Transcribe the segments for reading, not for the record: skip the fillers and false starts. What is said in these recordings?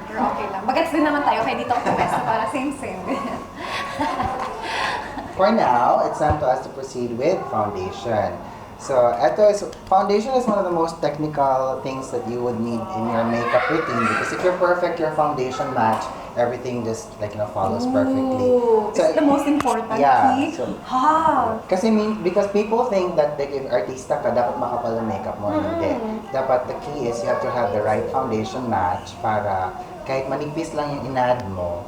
Pero okay lang. Bagets din naman tayo, kaya dito ako pumesta para same-same. For now, it's time to us to proceed with foundation. So, foundation is one of the most technical things that you would need in your makeup routine because if you're perfect, your foundation match, everything just follows perfectly. So, it's the most important key? So, Ha! kasi because people think that like, if artista ka, dapat makapal ang makeup mo. Hindi. Dapat the key is you have to have the right foundation match para kahit manipis lang yung inad mo,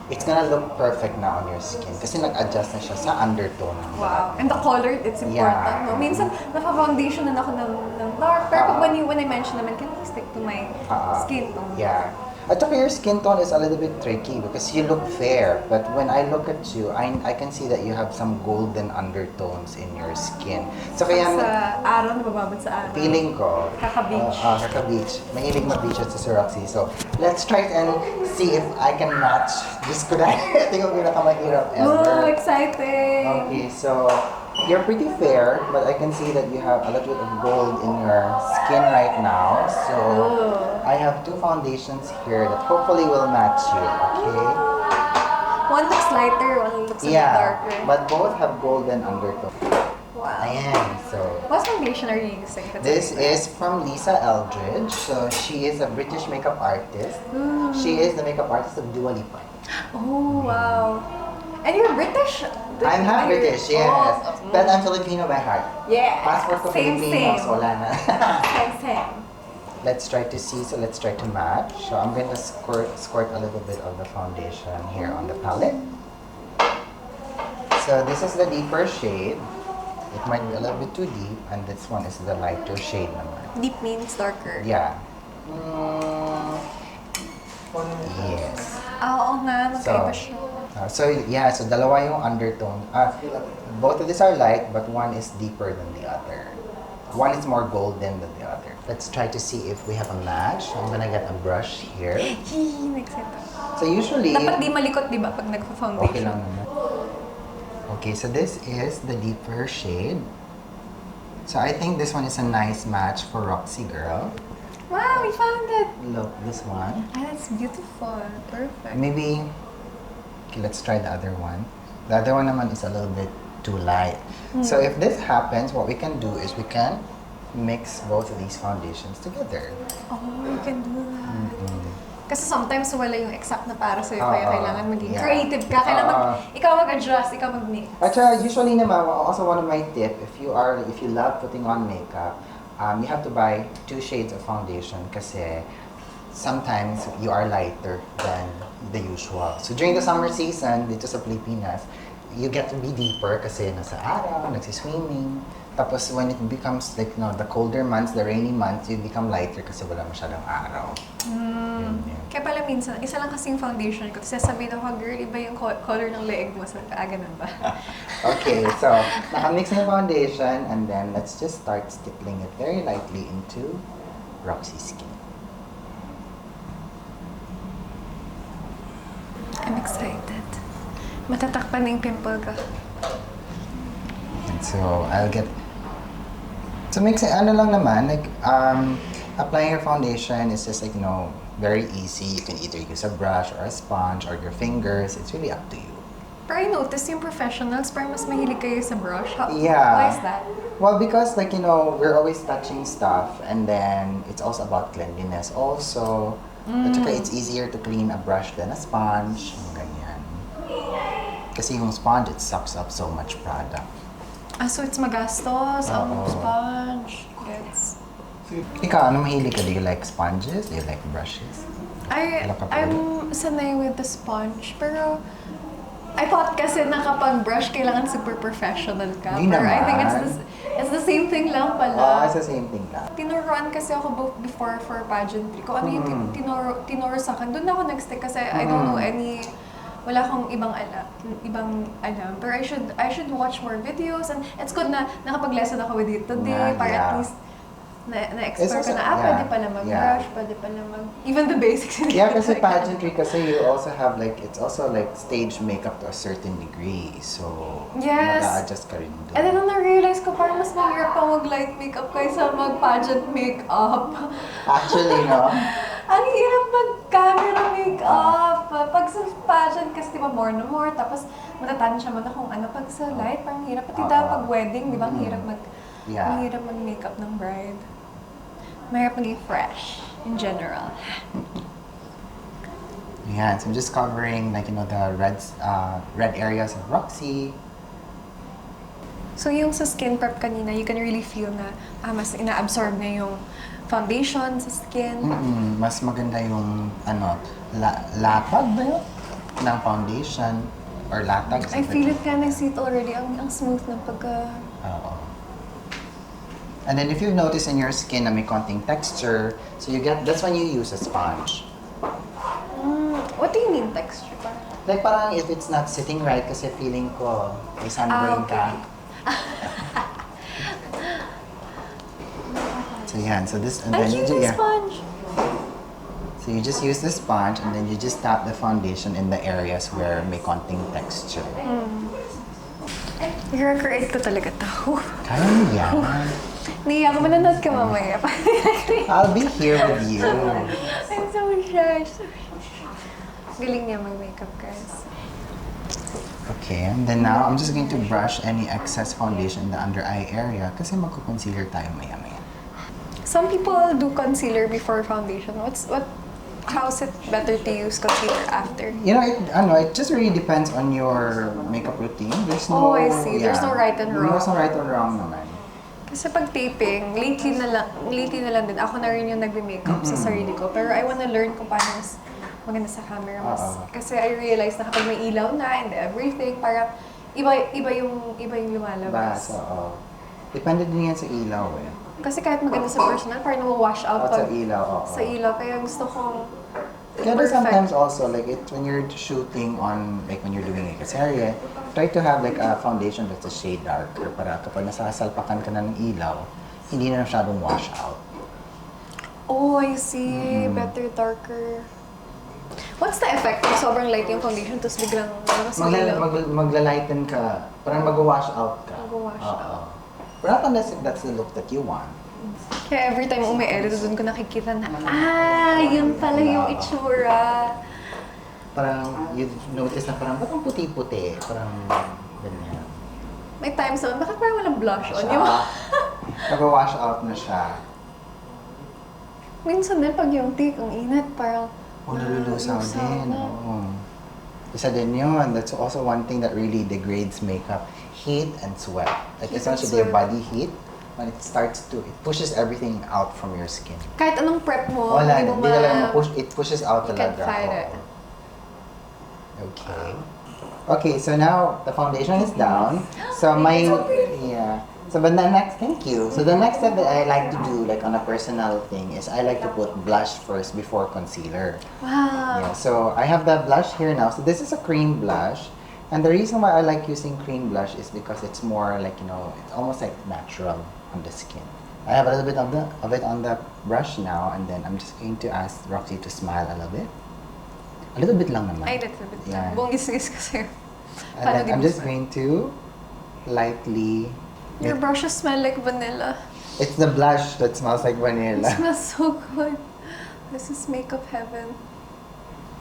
it's gonna look perfect na on your skin kasi nag-adjust na siya sa undertone. Wow. And the color, it's important. No? Minsan, naka-foundation na ako ng dark. Pero when I mention naman, can I stick to my skin tone? Yeah. At saka your skin tone is a little bit tricky because you look fair. But when I look at you, I can see that you have some golden undertones in your skin. So kaya sa araw, nabababad sa araw. Feeling ko. Kaka-beach. Kaka-beach. Mahilig mag-beach at si Roxie. So let's try and see if I can match. Just could I think of pinakamahirap ever. Oh, exciting! Okay, so you're pretty fair, but I can see that you have a little bit of gold in your skin right now. So I have two foundations here that hopefully will match you, okay? One looks lighter, one looks a bit darker. But both have golden undertone. Wow. Ayan, so what foundation are you using? this is from Lisa Eldridge. So she is a British makeup artist. She is the makeup artist of Dua Lipa. Oh, wow. And you're British? I'm half British, yes. But I'm Filipino by heart. Yeah. Passport ko Filipino, so wala na. Same. Let's try to see, so let's try to match. So I'm going to squirt a little bit of the foundation here on the palette. So this is the deeper shade. It might be a little bit too deep, and this one is the lighter shade naman. Deep means darker. Yeah. Yes. Oo nga, magkaiba siya. So dalawa yung undertone. Both of these are light, but one is deeper than the other. One is more golden than the other. Let's try to see if we have a match. I'm gonna get a brush here. So usually... Dapat di malikot, di ba, pag nagpa-foundation? Okay lang naman. Okay, so this is the deeper shade. So I think this one is a nice match for Roxie girl. Wow, we found it! Look, this one. Ah, that's beautiful. Perfect. Maybe... Okay, let's try the other one. The other one naman is a little bit too light. So if this happens, what we can do is we can mix both of these foundations together. Oh, you can do that. Kasi sometimes wala yung exact na para sa'yo, kaya kailangan maging creative ka. Kailangan ikaw mag-adjust, ikaw mag-mix. At usually naman, also one of my tip, if you love putting on makeup, you have to buy 2 shades of foundation kasi sometimes you are lighter than the usual. So during the summer season, dito sa Pilipinas, you get to be deeper kasi nasa araw, nagsiswimming. Tapos when it becomes like the colder months, the rainy months, you become lighter kasi wala masyadong araw. Kaya pala minsan, isa lang kasing foundation ko. Tapos sasabihin ako, girl, iba yung color ng leeg mo. So, ganun ba? Okay, so nakamix na yung foundation and then let's just start stippling it very lightly into Roxie's skin. I'm excited. Matatakpan na yung pimple ka. And so ano lang naman, like, applying your foundation is just like, very easy. You can either use a brush or a sponge or your fingers. It's really up to you. Pero I noticed yung professionals, parang mas mahilig kayo sa brush. Yeah. Why is that? Well, because we're always touching stuff and then it's also about cleanliness also. At saka it's easier to clean a brush than a sponge. Ganyan. Kasi yung sponge, it sucks up so much product. So it's magastos, sponge. Yes. Ikaw, ano mahilig ka? Do you like sponges? Do you like brushes? I'm sanay with the sponge, pero I thought kasi na kapag brush, kailangan super professional ka. Di Pero I think naman. it's the same thing lang pala. It's the same thing lang. Tinuruan kasi ako before for pageantry. Kung ano yung tinuro sa akin, doon ako nag-stick kasi I don't know wala akong ibang alam. Pero I should watch more videos and it's good na nakapag-lesson ako with you today para at least na-explore ka na, pwede pala mag-brush, pwede pala even the basics. Yeah, kasi pageantry kasi you also have it's also like stage makeup to a certain degree. So, yes. mag-a-adjust ka rin doon. And then na-realize ko parang mas mahirap pa mag-light makeup kaysa mag-pageant makeup. Actually, no? Ang hirap pageant kasi di ba more na more, tapos matatansya mo na kung ano pag sa light, parang hirap. Pati pag wedding, di ba, ang hirap mahirap mag-makeup ng bride. Mahirap maging fresh, in general. Yeah, so I'm just covering like, the red areas of Roxie. So yung sa skin prep kanina, you can really feel na mas ina-absorb na yung foundation sa skin. Mas maganda yung lapag ba yun? Ng foundation or latag. I feel it kind of see it already. Ang smooth ng pagka... Oo. And then if you've noticed in your skin na may konting texture, so that's when you use a sponge. What do you mean texture? Like parang if it's not sitting right kasi feeling ko may sunburn ka. So yan, so this and then sponge. So you just use the sponge and then you just tap the foundation in the areas where may konting texture. I-recreate ko talaga to. Kaya mo yan. Niya ako, mananood ka mamaya. I'll be here with you. I'm so shy. Galing niya mag-makeup, guys. Okay, and then now I'm just going to brush any excess foundation in the under eye area kasi magko-concealer tayo maya-maya. Some people do concealer before foundation. How is it better to use concealer after? It just really depends on your makeup routine. There's no... I see. There's no right and wrong. There's no right or wrong naman. Kasi pag taping, lately na lang din, ako na rin yung nagbe-makeup sa sarili ko. Pero I wanna learn kung paano mas maganda sa camera. Kasi I realize na kapag may ilaw na and everything, parang iba yung lumalabas. Depende din yan sa ilaw eh. Kasi kahit maganda sa personal, parang nawawash out sa ilaw, sa ilaw. Kaya gusto kong Kaya sometimes also, like when you're shooting on, like when you're doing a serye, try to have like a foundation that's a shade darker para kapag nasasalpakan ka na ng ilaw, hindi na masyadong wash out. Oh, I see. Better darker. What's the effect kung sobrang light yung foundation tapos biglang sa ilaw? Maglalighten ka, parang mag-wash out ka. Mag-wash out. But not unless if that's the look that you want. Kaya every time umi-edit, doon ko nakikita na, yun pala yung itsura. Parang you notice na parang, ba't ang puti-puti? Parang ganyan. May times naman, bakit parang walang blush on yung... Nag-wash out na siya. Minsan din, pag yung tik, ang inat, parang... Nalulusaw din. Isa din yun. That's also one thing that really degrades makeup. Heat and sweat. Like essentially your body heat, when it pushes everything out from your skin. Kahit anong prep mo, hindi talaga it pushes out talaga. You can fight it. Okay. Okay, so now the foundation is down. So So but the next, thank you. So the next step that I like to do, like on a personal thing, is I like to put blush first before concealer. Wow. Yeah, so I have the blush here now. So this is a cream blush. And the reason why I like using cream blush is because it's more like, it's almost like natural on the skin. I have a little bit of it on the brush now, and then I'm just going to ask Roxie to smile a little bit. A little bit lang naman. Ay, a little bit lang. Yeah. Bungis-gis kasi. And then I'm just going to lightly... Your brushes smell like vanilla. It's the blush that smells like vanilla. It smells so good. This is makeup heaven.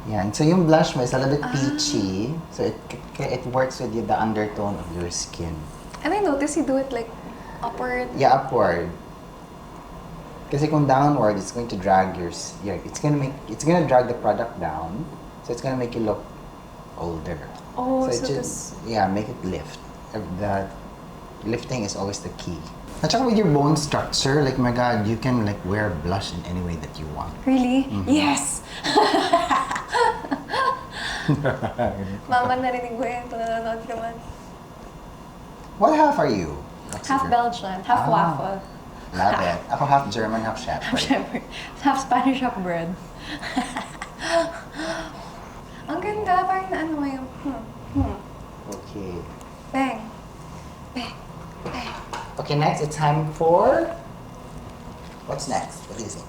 Yeah, and so yung blush mo is a little bit peachy, so it works with the undertone of your skin. And I notice you do it like upward. Yeah, upward. Kasi kung downward, it's going to drag it's gonna drag the product down, so it's gonna make you look older. Oh, so make it lift. The lifting is always the key. At saka with your bone structure, like my God, you can like wear blush in any way that you want. Really? Mm-hmm. Yes! Mama, narinig ko yan. Ito nanonood ka man. What half are you? Half Belgian, half waffle. Love it. Ako half German, half Shepherd. Half Spanish, half bread. Ang ganda, parang na ano ngayon. Okay. Bang. Bang. Bang. Okay, next it's time for... What's next? What is it?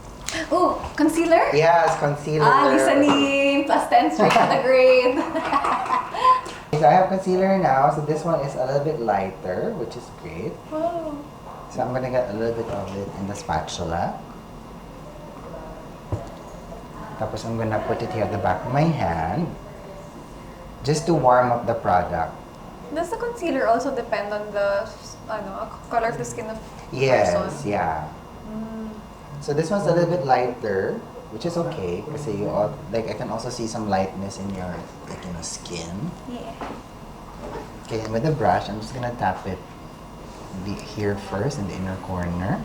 Oh, concealer? Yes, concealer. Listening. Plus 10 straight to the grade. So I have concealer now. So this one is a little bit lighter, which is great. Wow. So I'm gonna get a little bit of it in the spatula. Tapos I'm gonna put it here at the back of my hand. just to warm up the product. Does the concealer also depend on the color of the skin of the Yes, person? yeah. So this one's a little bit lighter, which is okay because I can also see some lightness in your skin. Yeah. Okay, and with the brush, I'm just gonna tap it here first in the inner corner,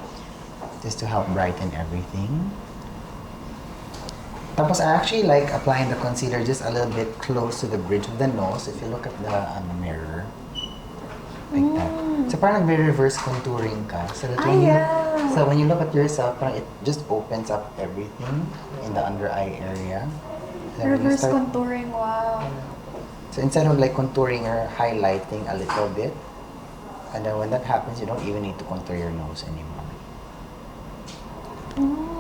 just to help brighten everything. Tapos I actually like applying the concealer just a little bit close to the bridge of the nose. If you look at the mirror, like that. So parang nagre-reverse contouring ka. So that when you look at yourself, parang it just opens up everything in the under eye area. Then when you Reverse contouring, wow. So instead of like contouring or highlighting a little bit, and then when that happens, you don't even need to contour your nose anymore.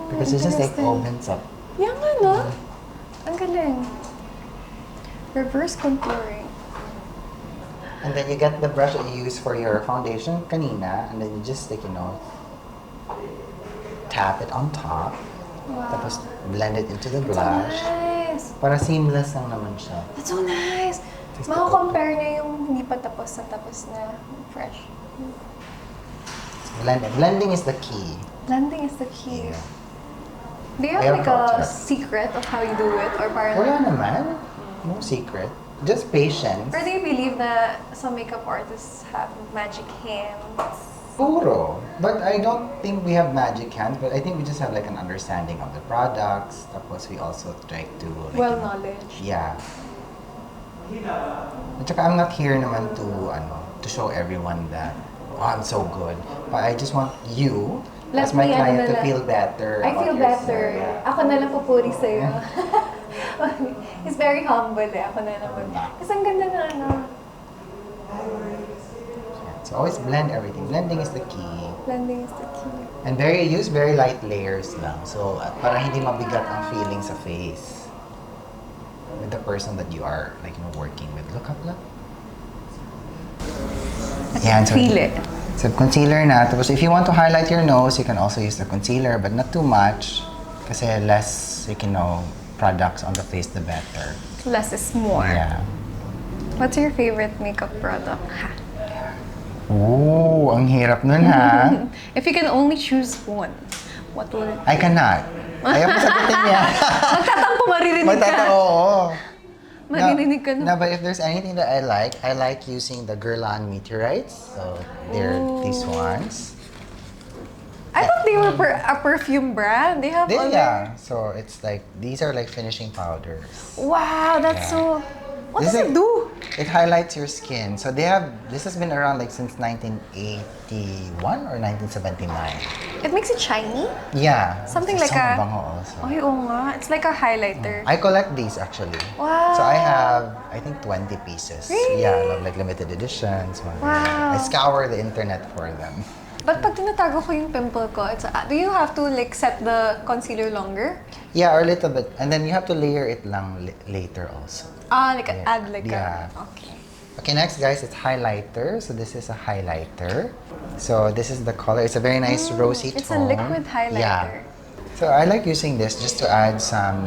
Because it just like opens up. Yeah nga, no? Ang galing. Reverse contouring. And then you get the brush that you use for your foundation kanina, and then you just tap it on top. Wow. Tapos blend it into the That's blush. so nice. Para seamless lang naman siya. That's so nice. Mako-compare niya yung hindi pa tapos na fresh. Blending is the key. Blending is the key. Yeah. Do you have like a secret of how you do it? Or parang... Wala naman. No secret. Just patience. Or do you believe that some makeup artists have magic hands? Puro. But I don't think we have magic hands, but I think we just have like an understanding of the products. Tapos we also try to Knowledge. Yeah. At saka I'm not here naman to show everyone that I'm so good. But I just want you as my client to feel better. I feel better. Ako na lang pupuri sa'yo. He's very humble Ako na lang Kasi ang ganda na So always blend everything. Blending is the key. Blending is the key. And use very light layers lang. So para hindi mabigat ang feeling sa face with the person that you are working with. Look up lang. Yan, so Feel it. So concealer na. Tapos if you want to highlight your nose, you can also use the concealer, but not too much. Kasi less, products on the face, the better. Less is more. Yeah. What's your favorite makeup product? Ooh, ang hirap nun ha. If you can only choose one, what would it be? I cannot. Ayaw ko sagutin niya. Magtatampo, maririnig ka. Oo. Maririnig ka na. No, but if there's anything that I like using the Guerlain meteorites. So they're these ones. I thought they were a perfume brand. They have other... Yeah. So it's like, these are like finishing powders. Wow, that's so... What does it do? It highlights your skin. So this has been around since 1981 or 1979. It makes it shiny? Yeah. Something like a... Bango also. Ay, oo nga. It's like a highlighter. I collect these actually. Wow. So I have, I think, 20 pieces. Really? Yeah, like limited editions. Wow. I scour the internet for them. But pag tinatago ko yung pimple ko, do you have to set the concealer longer? Yeah, or a little bit. And then you have to layer it lang later also. Add Yeah. Okay. Okay, next guys, it's highlighter. So this is a highlighter. So this is the color. It's a very nice rosy tone. It's a liquid highlighter. Yeah. So I like using this just to add some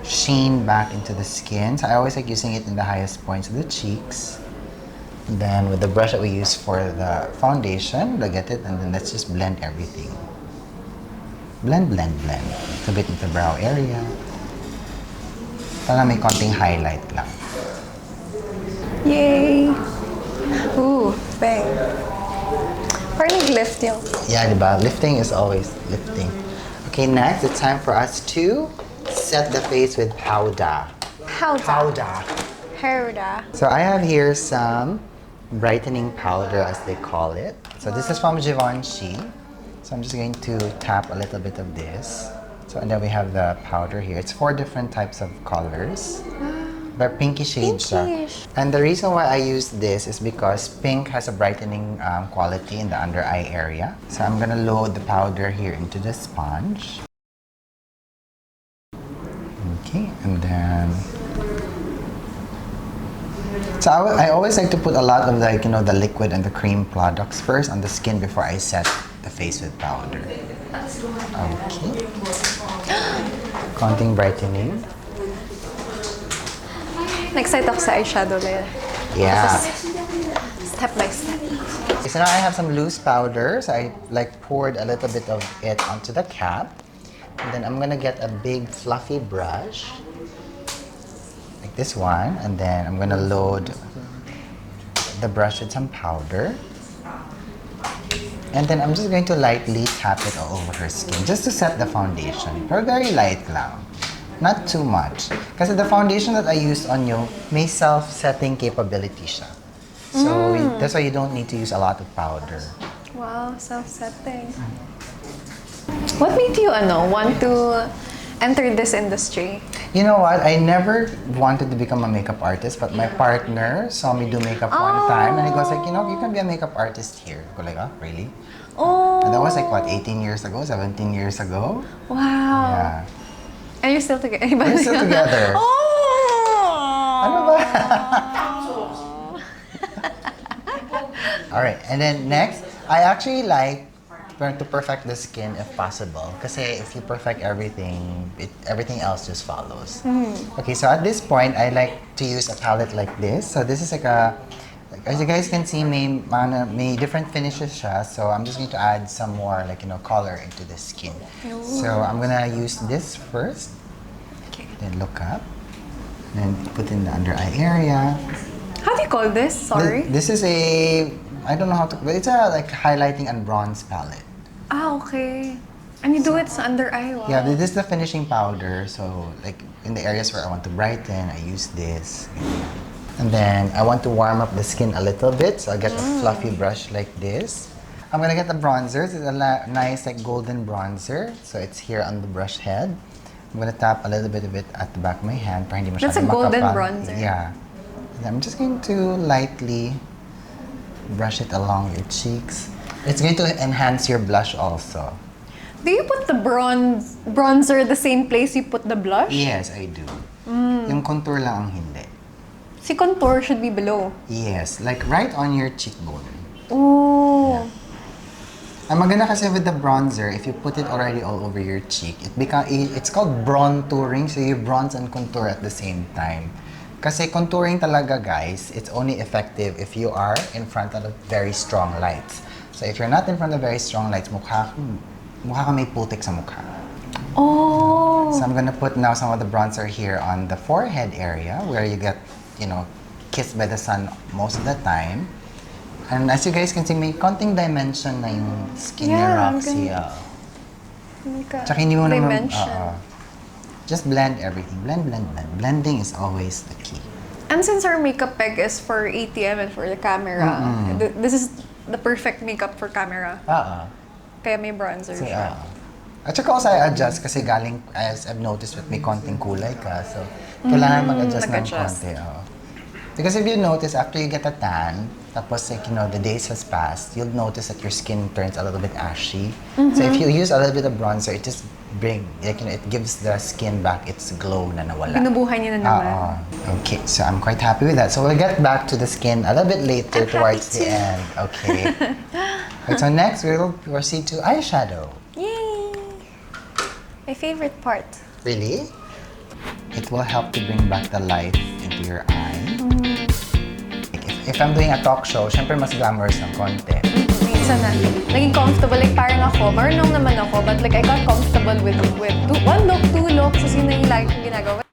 sheen back into the skin. So I always like using it in the highest points of the cheeks. And then with the brush that we use for the foundation, look at it, and then let's just blend everything. Blend, blend, blend. A bit into the brow area. Para may konting highlight lang. Yay! Ooh, bang. Parang nag-lift yung... Yeah, diba? Lifting is always lifting. Okay, next, it's time for us to set the face with powder. Powder. So I have here some brightening powder, as they call it. So this is from Givenchy. So I'm just going to tap a little bit of this. So and then we have the powder here. It's 4 different types of colors. But pinky shades. Pinkish. And the reason why I use this is because pink has a brightening quality in the under eye area. So I'm gonna load the powder here into the sponge. Okay, and then... So I always like to put a lot of the liquid and the cream products first on the skin before I set the face with powder. Okay. Konting brightening. Na-excite ako sa eyeshadow layer. Yeah. Step by step. So now I have some loose powder. So I like poured a little bit of it onto the cap. And then I'm gonna get a big fluffy brush. Like this one. And then I'm gonna load the brush with some powder. And then I'm just going to lightly tap it all over her skin just to set the foundation. Pero very light lang. Not too much. Kasi the foundation that I used on you may self-setting capability siya. So that's why you don't need to use a lot of powder. Wow, self-setting. What made you want to enter this industry? You know what? I never wanted to become a makeup artist, but my partner saw me do makeup one time and he was like, you can be a makeup artist here. I go like, oh, really? Oh. And that was like, what, 18 years ago, 17 years ago? Wow. Yeah. And you're still together? We're still together. Oh! Ano ba? Alright, and then next, I actually like to perfect the skin if possible. Kasi if you perfect everything, everything else just follows. Okay, so at this point, I like to use a palette like this. So this is like as you guys can see, may different finishes siya. So I'm just going to add some more color into the skin. Ooh. So I'm gonna use this first. Okay. Then look up. Then put in the under eye area. How do you call this? Sorry. This is I don't know how to, but it's a highlighting and bronze palette. Ah, okay. And you do it sa under eye, wow. Yeah, this is the finishing powder. So in the areas where I want to brighten, I use this. And then I want to warm up the skin a little bit, so I'll get a fluffy brush like this. I'm gonna get the bronzer. It's a nice golden bronzer. So it's here on the brush head. I'm gonna tap a little bit of it at the back of my hand para hindi masyado That's a golden makapal. bronzer. Yeah. And I'm just going to lightly brush it along your cheeks. It's going to enhance your blush also. Do you put the bronzer the same place you put the blush? Yes, I do. Yung contour lang ang hindi. Si contour should be below. Yes, like right on your cheekbone. Ooh. Yeah. Ang maganda kasi with the bronzer, if you put it already all over your cheek, it's called bronzing, so you bronze and contour at the same time. Kasi contouring talaga, guys, it's only effective if you are in front of very strong lights. So if you're not in front of very strong lights, mukha ka may putik sa mukha. Oh. So I'm gonna put now some of the bronzer here on the forehead area where you get, kissed by the sun most of the time. And as you guys can see, may konting dimension na yung skin ni Roxie. Tsaka hindi mo naman, just blend everything. Blend. Blending is always the key. And since our makeup peg is for ATM and for the camera, this is the perfect makeup for camera. Kaya may bronzer siya. At saka also I adjust kasi galing, as I've noticed, may konting kulay ka. So, kailangan mag-adjust ng konti. Because if you notice, after you get a tan, tapos the days has passed, you'll notice that your skin turns a little bit ashy. So if you use a little bit of bronzer, it just it gives the skin back its glow na nawala. Binubuhay niya na naman. Okay, so I'm quite happy with that. So we'll get back to the skin a little bit later towards the end. Okay. Right, so next we'll proceed to eyeshadow. Yay! My favorite part. Really? It will help to bring back the life into your eye. If I'm doing a talk show, syempre mas glamorous ng konti. Minsan naging comfortable. Like parang ako, marunong naman ako, but I got comfortable with one look, two looks, kasi yun na yung lagi kong ginagawa.